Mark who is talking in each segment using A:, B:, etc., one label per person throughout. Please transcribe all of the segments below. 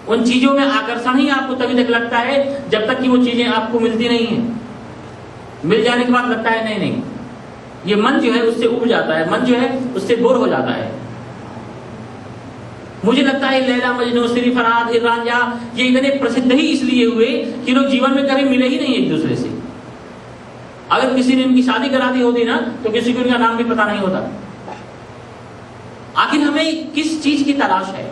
A: उन चीजों में आकर्षण ही आपको तभी तक लगता है जब तक कि वो चीजें आपको मिलती नहीं है। मिल जाने के बाद लगता है नहीं नहीं, ये मन जो है उससे उब जाता है, मन जो है उससे बोर हो जाता है। मुझे लगता है लैला मजनू, श्री फरहाद, हीर रांझा ये इतने प्रसिद्ध ही इसलिए हुए कि लोग जीवन में कभी मिले ही नहीं एक दूसरे से। अगर किसी ने इनकी शादी करा दी होती ना तो किसी को इनका नाम भी पता नहीं होता। आखिर हमें किस चीज की तलाश है?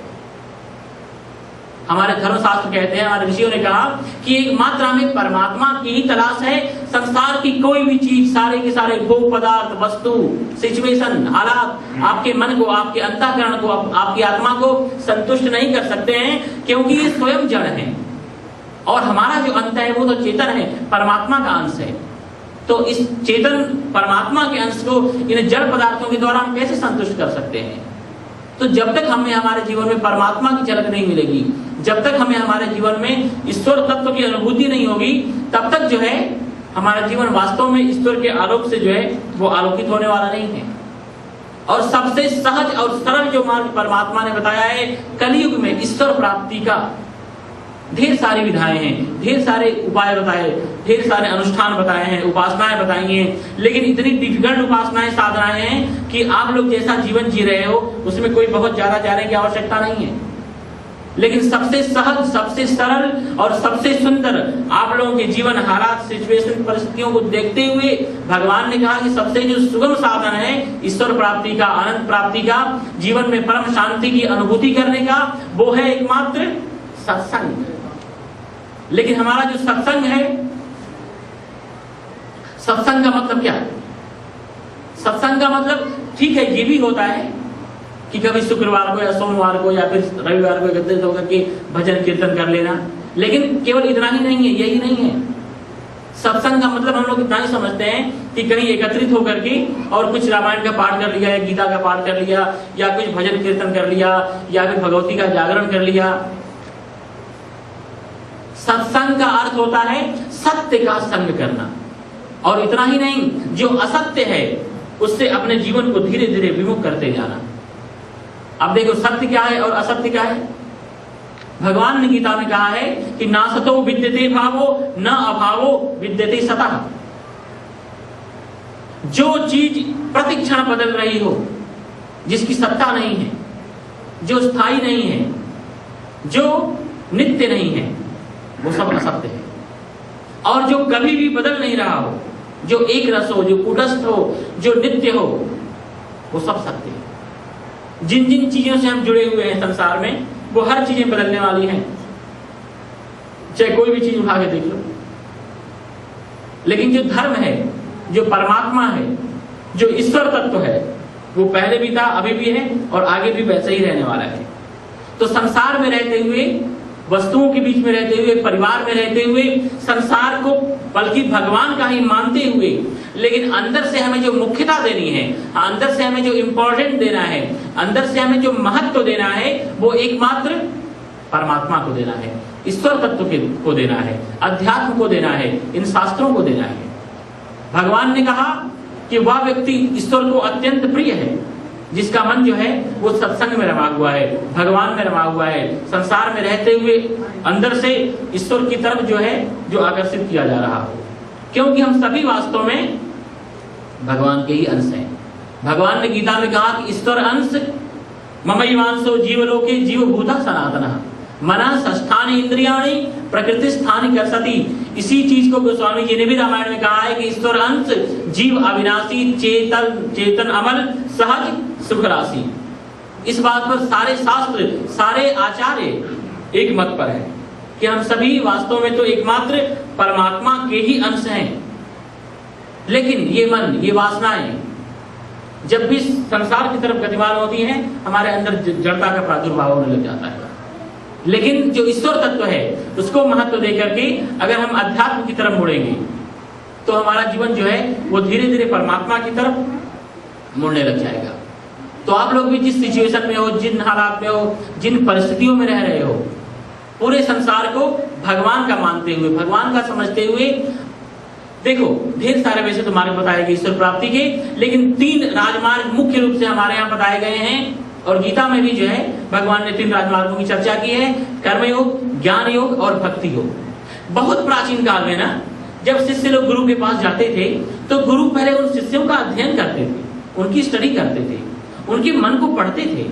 A: हमारे धर्मशास्त्र कहते हैं, हमारे ऋषियों ने कहा कि एकमात्र हमें परमात्मा की ही तलाश है। संसार की कोई भी चीज, सारे के सारे भोग पदार्थ, वस्तु, सिचुएशन, हालात आपके मन को, आपके अंतःकरण को, आपकी आत्मा को संतुष्ट नहीं कर सकते हैं, क्योंकि ये स्वयं जड़ है और हमारा जो अंत है वो तो चेतन है, परमात्मा का अंश है। तो इस चेतन परमात्मा के अंश को इन जड़ पदार्थों के द्वारा हम कैसे संतुष्ट कर सकते हैं? तो जब तक हमें हमारे जीवन में परमात्मा की झलक नहीं मिलेगी, जब तक हमें हमारे जीवन में ईश्वर तत्व की अनुभूति नहीं होगी, तब तक जो है हमारा जीवन वास्तव में ईश्वर के आलोक से जो है वो आलोकित होने वाला नहीं है। और सबसे सहज और सरल जो मार्ग परमात्मा ने बताया है कलयुग में ईश्वर प्राप्ति का, ढेर सारी विधाएं हैं, ढेर सारे उपाय बताए, ढेर सारे अनुष्ठान बताए हैं, उपासनाएं बताई हैं, लेकिन इतनी डिफिकल्ट उपासनाएं, साधनाएं हैं कि आप लोग जैसा जीवन जी रहे हो उसमें कोई बहुत ज्यादा जाने की आवश्यकता नहीं है। लेकिन सबसे सहज, सबसे सरल और सबसे सुंदर आप लोगों के जीवन हालात, सिचुएशन, परिस्थितियों को देखते हुए भगवान ने कहा कि सबसे जो सुगम साधन है ईश्वर प्राप्ति का, अनंत प्राप्ति का, जीवन में परम शांति की अनुभूति करने का, वो है एकमात्र सत्संग। लेकिन हमारा जो सत्संग है, सत्संग का मतलब क्या है? सत्संग का मतलब ठीक है ये भी होता है कि कभी शुक्रवार को या सोमवार को या फिर रविवार को एकत्रित होकर के भजन कीर्तन कर लेना, लेकिन केवल इतना ही नहीं है, यही नहीं है। सत्संग का मतलब हम लोग इतना ही समझते हैं कि कहीं एकत्रित होकर के और कुछ रामायण का पाठ कर लिया या गीता का पाठ कर लिया या कुछ भजन कीर्तन कर लिया या फिर भगवती का जागरण कर लिया। सत्संग का अर्थ होता है सत्य का संग करना, और इतना ही नहीं, जो असत्य है उससे अपने जीवन को धीरे धीरे विमुख करते जाना। अब देखो सत्य क्या है और असत्य क्या है। भगवान ने गीता में कहा है कि नासतो विद्यते भावो न अभावो विद्यते सतः। जो चीज प्रतिक्षण बदल रही हो, जिसकी सत्ता नहीं है, जो स्थायी नहीं है, जो नित्य नहीं है, वो सब असत्य है। और जो कभी भी बदल नहीं रहा हो, जो एक रस हो, जो कूटस्थ हो, जो नित्य हो, वो सब सत्य है। जिन जिन चीजों से हम जुड़े हुए हैं संसार में, वो हर चीजें बदलने वाली हैं। चाहे कोई भी चीज उठा के देख लो। लेकिन जो धर्म है, जो परमात्मा है, जो ईश्वर तत्व है, वो पहले भी था, अभी भी है और आगे भी वैसे ही रहने वाला है। तो संसार में रहते हुए, वस्तुओं के बीच में रहते हुए, परिवार में रहते हुए, संसार को बल्कि भगवान का ही मानते हुए, लेकिन अंदर से हमें जो मुख्यता देनी है, अंदर से हमें जो इंपॉर्टेंट देना है, अंदर से हमें जो महत्व देना है, वो एकमात्र परमात्मा को देना है, ईश्वर तत्व को देना है, अध्यात्म को देना है, इन शास्त्रों को देना है। भगवान ने कहा कि वह व्यक्ति ईश्वर को अत्यंत प्रिय है जिसका मन जो है वो सत्संग में रमा हुआ है, भगवान में रमा हुआ है, संसार में रहते हुए अंदर से ईश्वर की तरफ जो है जो आकर्षित किया जा रहा हो। क्योंकि हम सभी वास्तव में भगवान के ही अंश हैं। भगवान ने गीता में कहा कि ईश्वर अंश ममैवांशो जीवलोके जीवभूता सनातनः मना षष्ठानि इंद्रियाणि प्रकृति स्थानि कर्षति। इसी चीज को गोस्वामी जी ने भी रामायण में कहा है कि ईश्वर अंश जीव अविनाशी, चेतन अमल, सहज सुख राशि। इस बात पर सारे शास्त्र, सारे आचार्य एक मत पर है कि हम सभी वास्तव में तो एकमात्र परमात्मा के ही अंश हैं। लेकिन ये मन, ये वासनाएं जब भी संसार की तरफ गतिमान होती हैं, हमारे अंदर जड़ता का प्रादुर्भाव होने लग जाता है। लेकिन जो ईश्वर तत्व है उसको महत्व देकर के अगर हम अध्यात्म की तरफ मुड़ेंगे तो हमारा जीवन जो है वो धीरे धीरे परमात्मा की तरफ मुड़ने लग जाएगा। तो आप लोग भी जिस सिचुएशन में हो, जिन हालात में हो, जिन परिस्थितियों में रह रहे हो, पूरे संसार को भगवान का मानते हुए, भगवान का समझते हुए, देखो ढेर सारे वैसे तो मार्ग बताए गए ईश्वर प्राप्ति के, लेकिन 3 राजमार्ग मुख्य रूप से हमारे यहाँ बताए गए हैं। और गीता में भी जो है भगवान ने 3 राजमार्गों की चर्चा की है, कर्मयोग, ज्ञान योग और भक्ति योग। बहुत प्राचीन काल में ना जब शिष्य लोग गुरु के पास जाते थे तो गुरु पहले उन शिष्यों का अध्ययन करते थे, उनकी स्टडी करते थे, उनके मन को पढ़ते थे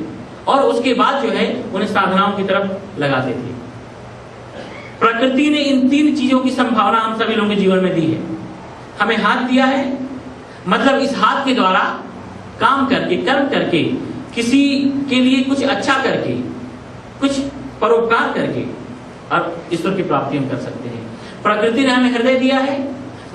A: और उसके बाद जो है उन्हें साधनाओं की तरफ लगाते थे। प्रकृति ने इन 3 चीजों की संभावना हम सभी लोगों के जीवन में दी है। हमें हाथ दिया है, मतलब इस हाथ के द्वारा काम करके, कर्म करके, किसी के लिए कुछ अच्छा करके, कुछ परोपकार करके और ईश्वर की प्राप्ति हम कर सकते हैं। प्रकृति ने हमें हृदय दिया है,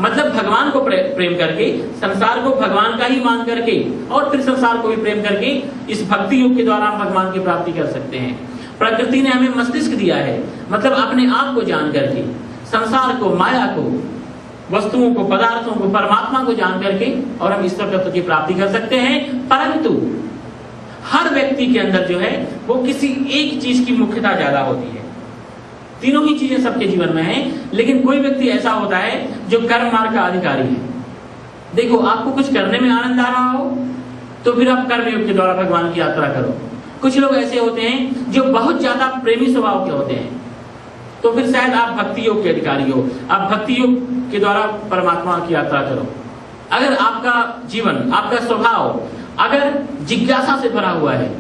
A: मतलब भगवान को प्रेम करके, संसार को भगवान का ही मान करके और फिर संसार को भी प्रेम करके इस भक्ति योग के द्वारा हम भगवान की प्राप्ति कर सकते हैं। प्रकृति ने हमें मस्तिष्क दिया है, मतलब अपने आप को जान करके, संसार को, माया को, वस्तुओं को, पदार्थों को, परमात्मा को जान करके और हम ईश्वर तत्व की प्राप्ति कर सकते हैं। परंतु हर व्यक्ति के अंदर जो है वो किसी एक चीज की मुख्यता ज्यादा होती है। तीनों ही चीजें सबके जीवन में हैं, लेकिन कोई व्यक्ति ऐसा होता है जो कर्म मार्ग का अधिकारी है। देखो, आपको कुछ करने में आनंद आ रहा हो तो फिर आप कर्म योग के द्वारा भगवान की यात्रा करो। कुछ लोग ऐसे होते हैं जो बहुत ज्यादा प्रेमी स्वभाव के होते हैं, तो फिर शायद आप भक्ति योग के अधिकारी हो, आप भक्ति योग के द्वारा परमात्मा की यात्रा करो। अगर आपका जीवन, आपका स्वभाव अगर जिज्ञासा से भरा हुआ है,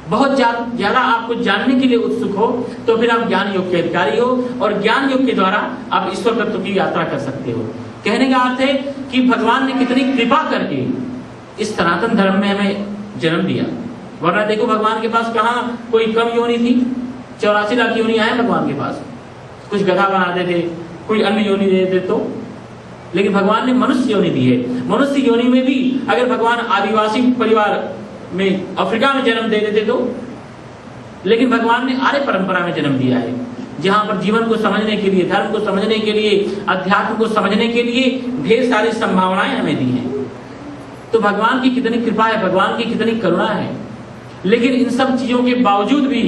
A: बहुत ज्यादा आपको जानने के लिए उत्सुक हो, तो फिर आप ज्ञान योग के अधिकारी हो और ज्ञान योग के द्वारा आप ईश्वर तत्व की यात्रा कर सकते हो। कहने का अर्थ है कि भगवान ने कितनी कृपा करके इस सनातन धर्म में हमें जन्म दिया। वरना देखो, भगवान के पास कहाँ कोई कम योनि थी, 84 लाख योनि आए भगवान के पास। कुछ गधा बनाते थे, कोई अन्य योनि दे देते तो, लेकिन भगवान ने मनुष्य योनि दी है। मनुष्य योनि में भी अगर भगवान आदिवासी परिवार में अफ्रीका में जन्म दे देते तो, लेकिन भगवान ने आर्य परंपरा में जन्म दिया है, जहां पर जीवन को समझने के लिए, धर्म को समझने के लिए, अध्यात्म को समझने के लिए ढेर सारी संभावनाएं हमें दी हैं। तो भगवान की कितनी कृपा है, भगवान की कितनी करुणा है। लेकिन इन सब चीजों के बावजूद भी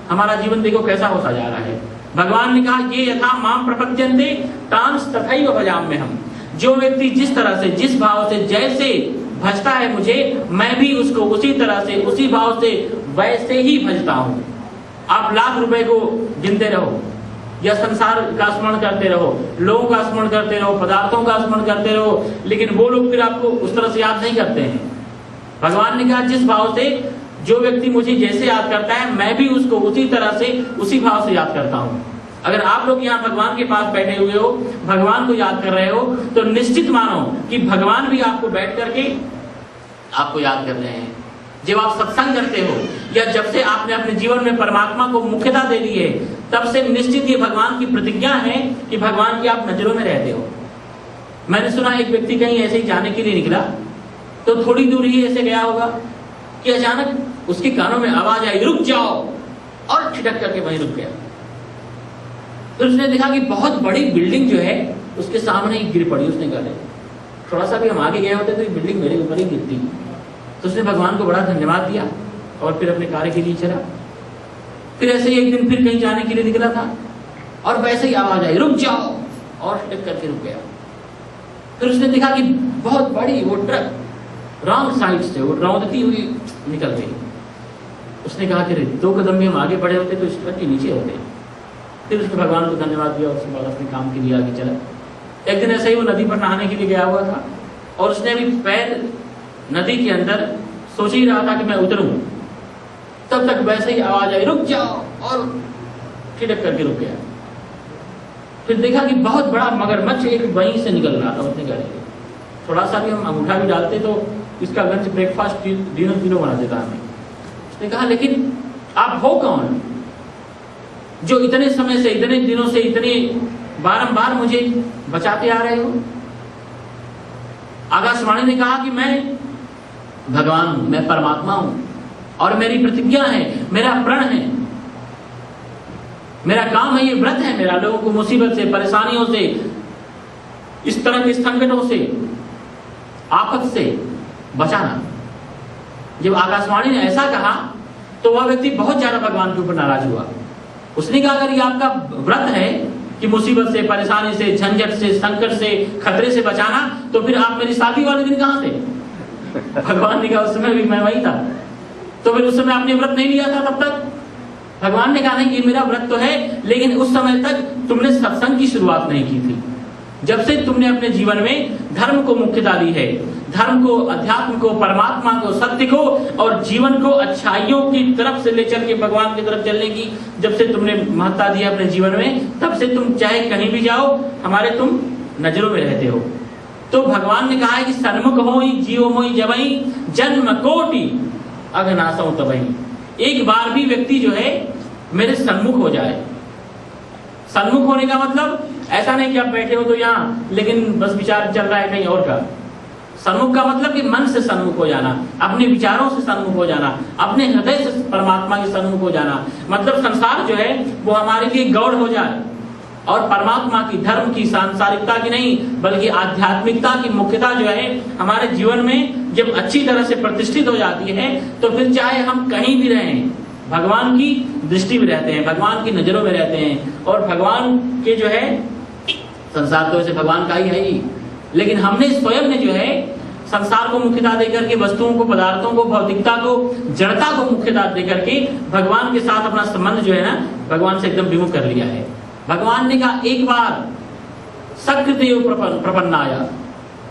A: हमारा जीवन देखो कैसा होता जा रहा है। भगवान ने कहा, ये यथा माम प्रपद्यन्ते तांस तथैव भजाम्यहम्। हम जो व्यक्ति जिस तरह से, जिस भाव से, जैसे भजता है मुझे, मैं भी उसको उसी तरह से, उसी भाव से, वैसे ही भजता हूं। आप लाख रुपए को गिनते रहो या संसार का स्मरण करते रहो, लोगों का स्मरण करते रहो, पदार्थों का स्मरण करते रहो, लेकिन वो लोग फिर आपको उस तरह से याद नहीं करते हैं। भगवान ने कहा, जिस भाव से जो व्यक्ति मुझे जैसे याद करता है, मैं भी उसको उसी तरह से, उसी भाव से याद करता हूं। अगर आप लोग यहाँ भगवान के पास बैठे हुए हो, भगवान को याद कर रहे हो, तो निश्चित मानो कि भगवान भी आपको बैठ करके आपको याद कर रहे हैं। जब आप सत्संग करते हो या जब से आपने अपने जीवन में परमात्मा को मुख्यता दे दी है, तब से निश्चित ये भगवान की प्रतिज्ञा है कि भगवान की आप नजरों में रहते हो। मैंने सुना एक व्यक्ति कहीं ऐसे ही जाने के लिए निकला, तो थोड़ी दूर ही ऐसे गया होगा कि अचानक उसके कानों में आवाज आई, रुक जाओ, और ठिठक करके वहीं रुक गया। तो उसने देखा कि बहुत बड़ी बिल्डिंग जो है उसके सामने ही गिर पड़ी। उसने कहा, थोड़ा सा भी हम आगे गए होते तो ये बिल्डिंग मेरे ऊपर ही गिरती। तो उसने भगवान को बड़ा धन्यवाद दिया और फिर अपने कार्य के लिए चला। फिर ऐसे ही एक दिन फिर कहीं जाने के लिए निकला था और वैसे ही आवाज आई, रुक जाओ, और ठिठक करके रुक गया। फिर उसने देखा कि बहुत बड़ी वो ट्रक रॉन्ग साइड से वो रौंदती हुई निकल गई। उसने कहा कि 2 कदम भी हम आगे बढ़े होते तो इस ट्रक के नीचे होते। फिर उसने भगवान को धन्यवाद दिया और उसके बाद अपने काम के लिए आगे चला। एक दिन ऐसे ही वो नदी पर नहाने के लिए गया हुआ था और उसने अभी पैर नदी के अंदर सोच ही रहा था कि मैं उतरूं, तब तक वैसे ही आवाज आई, रुक जाओ, और ठिठक करके रुक गया। फिर देखा कि बहुत बड़ा मगरमच्छ एक वहीं से निकल रहा था। उसने कहा, थोड़ा सा भी हम अंगूठा भी डालते तो इसका लंच ब्रेकफास्ट दिनों बना देता हमें। उसने कहा, लेकिन आप हो कौन जो इतने समय से, इतने दिनों से, इतने बारंबार मुझे बचाते आ रहे हो? आकाशवाणी ने कहा कि मैं भगवान हूं, मैं परमात्मा हूं और मेरी प्रतिज्ञा है, मेरा प्रण है, मेरा काम है, ये व्रत है मेरा, लोगों को मुसीबत से, परेशानियों से, इस तरह के संकटों से, आफत से बचाना। जब आकाशवाणी ने ऐसा कहा तो वह व्यक्ति बहुत ज्यादा भगवान के ऊपर नाराज हुआ। उसने कहा, अगर ये आपका व्रत है कि मुसीबत से, परेशानी से, झंझट से, संकट से, खतरे से बचाना, तो फिर आप मेरी शादी वाले दिन कहां थे? भगवान ने कहा, उस समय भी मैं वही था। तो फिर उस समय आपने व्रत नहीं लिया था तब तक? भगवान ने कहा नहीं कि मेरा व्रत तो है, लेकिन उस समय तक तुमने सत्संग की शुरुआत नहीं की थी। जब से तुमने अपने जीवन में धर्म को मुख्यता दी है, धर्म को, अध्यात्म को, परमात्मा को, सत्य को और जीवन को अच्छाइयों की तरफ से ले चल के भगवान की तरफ चलने की जब से तुमने महत्ता दी अपने जीवन में, तब से तुम चाहे कहीं भी जाओ हमारे तुम नजरों में रहते हो। तो भगवान ने कहा है कि सन्मुख होई जीव मोई जबई जन्म कोटि अघनासों तबई। एक बार भी व्यक्ति जो है मेरे सन्मुख हो जाए। सन्मुख होने का मतलब ऐसा नहीं कि आप बैठे हो तो यहाँ लेकिन बस विचार चल रहा है कहीं और का। सन्मुख का मतलब कि मन से सन्मुख हो जाना, अपने विचारों से सन्मुख हो जाना, अपने हृदय से परमात्मा के सन्मुख हो जाना। मतलब संसार जो है वो हमारे लिए गौड़ हो जाए और परमात्मा की, धर्म की, सांसारिकता की नहीं बल्कि आध्यात्मिकता की मुख्यता जो है हमारे जीवन में जब अच्छी तरह से प्रतिष्ठित हो जाती है, तो फिर चाहे हम कहीं भी रहें भगवान की दृष्टि में रहते हैं, भगवान की नजरों में रहते हैं। और भगवान के जो है संसार तो वैसे भगवान का ही है ही, लेकिन हमने स्वयं ने जो है संसार को मुख्यता देकर के, वस्तुओं को, पदार्थों को, भौतिकता को, जड़ता को मुख्यता देकर के भगवान के साथ अपना संबंध जो है ना भगवान से एकदम विमुख कर लिया है। भगवान ने कहा एक बार सकृदेव प्रपन्नाया,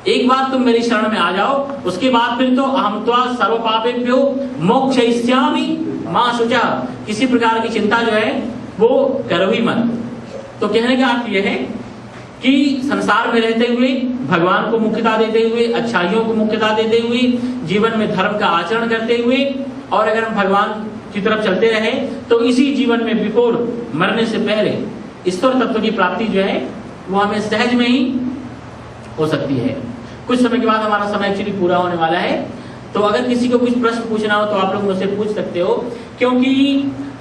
A: एक बार तुम मेरी शरण में आ जाओ, उसके बाद फिर तो अहम त्वा सर्व पापेभ्यो मोक्षयिष्यामि मा शुचा। किसी प्रकार की चिंता जो है वो करो ही मत। तो कहने का अर्थ यह है कि संसार में रहते हुए भगवान को मुख्यता देते हुए, अच्छाइयों को मुख्यता देते हुए, जीवन में धर्म का आचरण करते हुए, और अगर हम भगवान की तरफ चलते रहे तो इसी जीवन में बिफोर मरने से पहले ईश्वर तत्व की प्राप्ति जो है वो हमें सहज में ही हो सकती है। कुछ समय के बाद हमारा समय एक्चुअली पूरा होने वाला है, तो अगर किसी को कुछ प्रश्न पूछना हो तो आप लोग मुझसे पूछ सकते हो, क्योंकि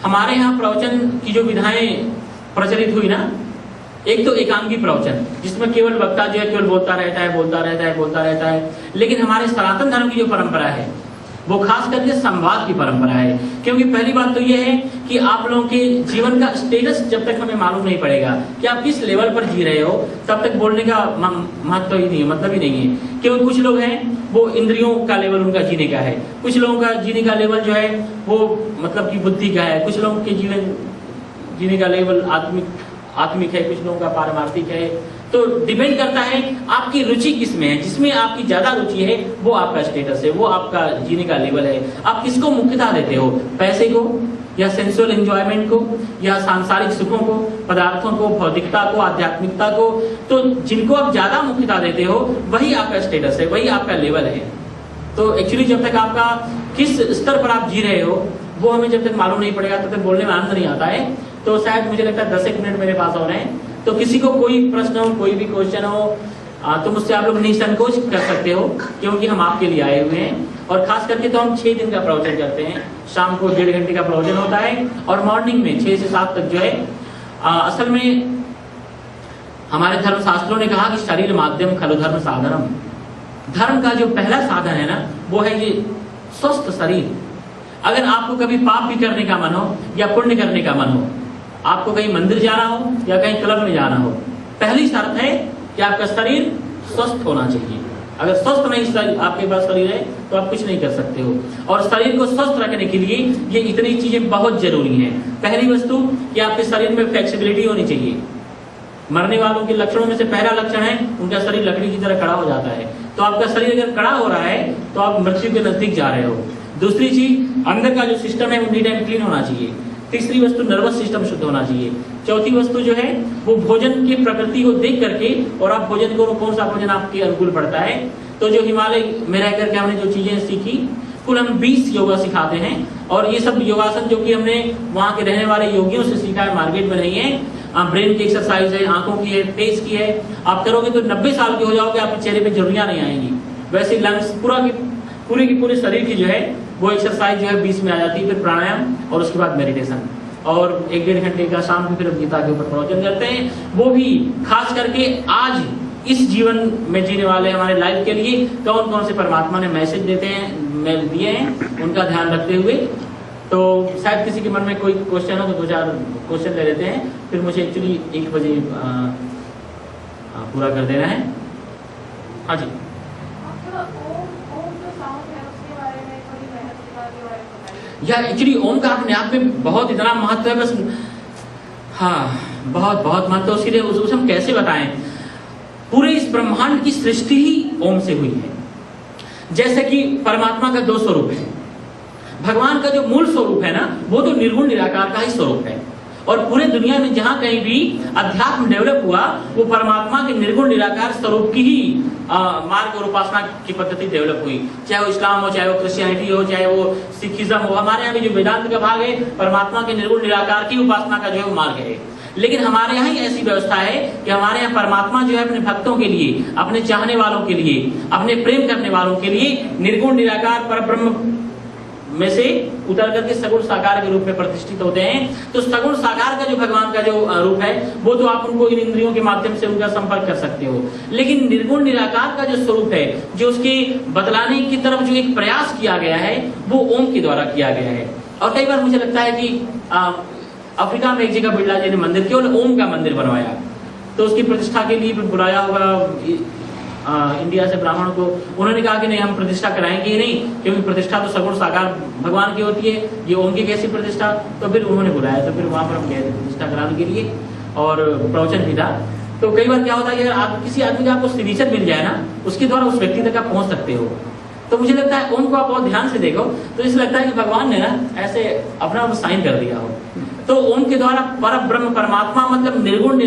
A: हमारे यहाँ प्रवचन की जो विधाएं प्रचलित हुई ना, एक तो एकांगी प्रवचन जिसमें केवल वक्ता जो है केवल बोलता रहता है, लेकिन हमारे सनातन धर्म की जो परंपरा है वो खास करके संवाद की परंपरा है। क्योंकि पहली बात तो ये है कि आप लोगों के जीवन का स्टेटस जब तक हमें मालूम नहीं पड़ेगा कि आप किस लेवल पर जी रहे हो, तब तक बोलने का महत्व ही नहीं है, मतलब ही नहीं है। क्योंकि कुछ लोग हैं वो इंद्रियों का लेवल उनका जीने का है, कुछ लोगों का जीने का लेवल जो है वो मतलब की बुद्धि का है, कुछ लोगों के जीवन जीने का लेवल आत्मिक है, कुछ लोगों का पारमार्थिक है। तो डिपेंड करता है आपकी रुचि किस में है, जिसमें आपकी ज्यादा रुचि है वो आपका स्टेटस है, वो आपका जीने का लेवल है। आप किसको मुख्यता देते हो, पैसे को या सेंसुअल एंजॉयमेंट को या सांसारिक सुखों को, पदार्थों को, भौतिकता को, आध्यात्मिकता को। तो जिनको आप ज्यादा मुख्यता देते हो वही आपका स्टेटस है, वही आपका लेवल है। तो एक्चुअली जब तक आपका किस स्तर पर आप जी रहे हो वो हमें जब तक मालूम नहीं पड़ेगा तब तक बोलने में आनंद नहीं आता है। तो शायद मुझे लगता है 10 मिनट मेरे पास हो रहे हैं, तो किसी को कोई प्रश्न हो, कोई भी क्वेश्चन हो तो मुझसे आप लोग निसंकोच कर सकते हो, क्योंकि हम आपके लिए आए हुए हैं। और खास करके तो हम 6 दिन का प्रवचन करते हैं, शाम को 1.5 घंटे का प्रवचन होता है और मॉर्निंग में 6 से 7 तक जो है असल में हमारे धर्म शास्त्रों ने कहा कि शरीर माध्यम खलु धर्म साधनम। धर्म का जो पहला साधन है ना वो है ये स्वस्थ शरीर। अगर आपको कभी पाप भी करने का मन हो या पुण्य करने का मन हो, आपको कहीं मंदिर जाना हो या कहीं क्लब में जाना हो, पहली शर्त है कि आपका शरीर स्वस्थ होना चाहिए। अगर स्वस्थ नहीं आपके पास शरीर है तो आप कुछ नहीं कर सकते हो। और शरीर को स्वस्थ रखने के लिए ये इतनी चीजें बहुत जरूरी हैं। पहली वस्तु कि आपके शरीर में फ्लेक्सिबिलिटी होनी चाहिए। मरने वालों के लक्षणों में से पहला लक्षण है उनका शरीर लकड़ी की तरह खड़ा हो जाता है। तो आपका शरीर अगर खड़ा हो रहा है तो आप मृत्यु के नजदीक जा रहे हो। दूसरी चीज, अंदर का जो सिस्टम है वो नीट एंड क्लीन होना चाहिए। तीसरी वस्तु, नर्वस सिस्टम शुद्ध होना चाहिए। चौथी वस्तु जो है वो भोजन की प्रकृति को देख करके, और आप भोजन को कौन सा भोजन आपके अनुकूल पड़ता है। तो जो हिमालय में रह करके हमने जो चीजें सीखी, कुल हम 20 योगा सिखाते हैं, और ये सब योगासन जो कि हमने वहाँ के रहने वाले योगियों से सीखा है, मार्केट में नहीं है। ब्रेन की एक्सरसाइज है, आंखों की है, फेस की है। आप करोगे तो 90 साल के हो जाओगे, आपके चेहरे पे झुर्रियां नहीं आएंगी। वैसे लंग्स पूरे शरीर की जो है वो एक्सरसाइज जो है 20 में आ जाती है। फिर प्राणायाम और उसके बाद मेडिटेशन, और 1-1.5 घंटे का शाम को फिर गीता के ऊपर प्रवचन करते हैं। वो भी खास करके आज इस जीवन में जीने वाले हमारे लाइफ के लिए कौन कौन से परमात्मा ने मैसेज दिए हैं उनका ध्यान रखते हुए। तो शायद किसी के मन में कोई क्वेश्चन हो तो 2-4 क्वेश्चन ले लेते हैं, फिर मुझे एक्चुअली 1 बजे पूरा कर देना है। हाँ जी। या एक्चुअली ओम का अपने आप में बहुत इतना महत्व है, बस हाँ बहुत बहुत महत्व, उसके लिए उसे हम कैसे बताएं। पूरे इस ब्रह्मांड की सृष्टि ही ओम से हुई है। जैसे कि परमात्मा का 2 स्वरूप है, भगवान का जो मूल स्वरूप है ना, वो तो निर्गुण निराकार का ही स्वरूप है। और पूरे दुनिया में जहां कहीं भी अध्यात्म डेवलप हुआ, वो परमात्मा के निर्गुण निराकार स्वरूप की ही मार्ग और उपासना की पद्धति डेवलप हुई। चाहे वो इस्लाम हो, चाहे वो क्रिश्चियनिटी हो, चाहे वो सिखिज्म हो, हमारे यहाँ भी जो वेदांत का भाग है, परमात्मा के निर्गुण निराकार की उपासना का जो है मार्ग है। लेकिन हमारे यहाँ ही ऐसी व्यवस्था है कि हमारे यहाँ परमात्मा जो है अपने भक्तों के लिए, अपने चाहने वालों के लिए, अपने प्रेम करने वालों के लिए निर्गुण निराकार परब्रह्म में से उतर करके सगुण साकार के रूप में प्रतिष्ठित होते हैं। तो सगुण साकार का जो भगवान का जो रूप है, वो तो आप उनको इन इंद्रियों के माध्यम से उनका संपर्क कर सकते हो। लेकिन निर्गुण निराकार का जो स्वरूप है, जो उसके बतलाने की तरफ जो एक प्रयास किया गया है, वो ओम के द्वारा किया गया है। और कई बार मुझे लगता है कि अफ्रीका में एक जगह बिरला जी ने मंदिर केवल ओम का मंदिर बनवाया, तो उसकी प्रतिष्ठा के लिए बुलाया होगा इंडिया से ब्राह्मण को। उन्होंने कहा कि नहीं, हम प्रतिष्ठा कराएंगे ही नहीं, क्योंकि प्रतिष्ठा तो सगुण साकार भगवान की होती है, ये ओम की कैसी प्रतिष्ठा। तो फिर उन्होंने बुलाया, तो फिर वहां पर हम गए थे प्रतिष्ठा कराने के लिए, और प्रवचन भी था। तो कई बार क्या होता है कि अगर आप किसी आदमी का आपको सिग्नेचर मिल जाए ना, उसके द्वारा उस व्यक्ति तक आप पहुंच सकते हो। तो मुझे लगता है ओम को आप बहुत ध्यान से देखो, तो इसे लगता है कि भगवान ने ना ऐसे अपना साइन कर दिया हो। तो ओम के द्वारा पर ब्रह्म परमात्मा मतलब निर्गुण